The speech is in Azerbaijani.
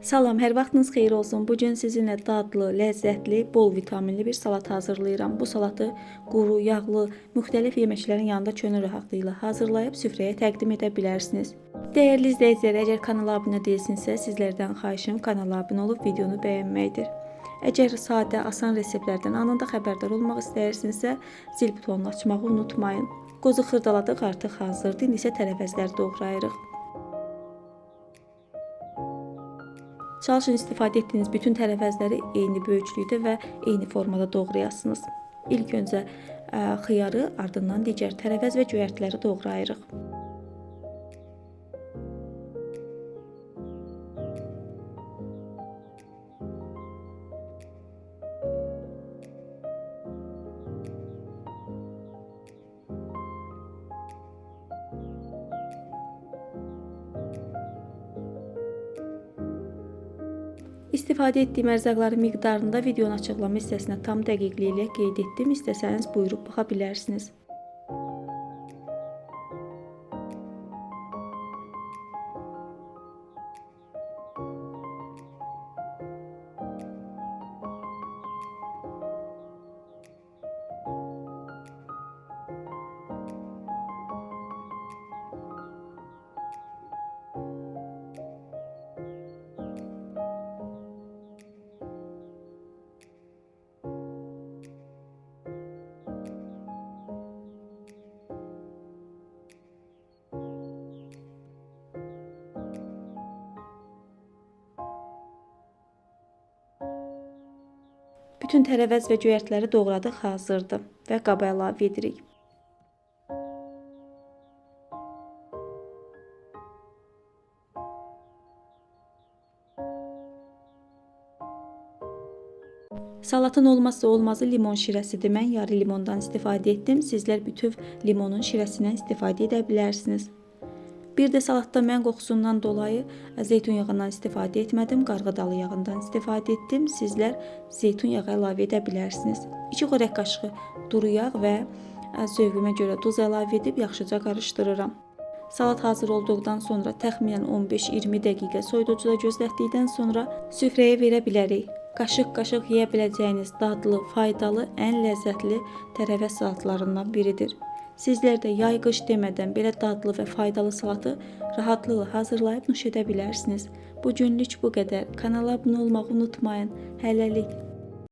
Salam, hər vaxtınız xeyir olsun. Bu gün sizinlə dadlı, ləzzətli, bol vitaminli bir salat hazırlayıram. Bu salatı quru, yağlı, müxtəlif yeməklərin yanında könül rahatlığı ilə hazırlayıb süfrəyə təqdim edə bilərsiniz. Dəyərli izləyicilər, əgər kanala abunə deyilsinizsə, sizlərdən xahişim kanala abunə olub videonu bəyənməkdir. Əgər sadə, asan reseptlərdən anında xəbərdar olmaq istəyirsinizsə, zil butonunu açmağı unutmayın. Qozu xırdaladıq, artıq hazırdır. İndi isə tərəvəzləri doğrayırıq. Çalışın istifadə etdiyiniz bütün tərəvəzləri eyni böyüklükdə və eyni formada doğrayasınız. İlk öncə xiyarı, ardından digər tərəvəz və göyərtiləri doğrayırıq. İstifadə etdiyim ərzaqların miqdarını da videonun açıqlama hissəsinə tam dəqiqliklə qeyd etdim. İstəsəniz buyurub baxa bilərsiniz. Bütün tərəvəz və göyərtiləri doğradıq, hazırdır və qaba əlavə edirik. Salatın olmazsa olmazı limon şirəsidir. Mən yarı limondan istifadə etdim. Sizlər bütöv limonun şirəsindən istifadə edə bilərsiniz. Bir də salatda mən qoxusundan dolayı zeytun yağından istifadə etmədim. Qarğıdalı yağından istifadə etdim. Sizlər zeytun yağı əlavə edə bilərsiniz. 2 xörək qaşığı duru yağ və zövqümə görə duz əlavə edib yaxşıca qarışdırıram. Salat hazır olduqdan sonra təxminən 15-20 dəqiqə soyuducuda gözlətdikdən sonra süfrəyə verə bilərik. Qaşıq-qaşıq yeyə biləcəyiniz dadlı, faydalı, ən ləzzətli tərəvəz salatlarından biridir. Sizlər də yay qış demədən belə dadlı və faydalı salatı rahatlıqla hazırlayıb nuş edə bilərsiniz. Bu günlük bu qədər. Kanala abunə olmağı unutmayın. Hələlik.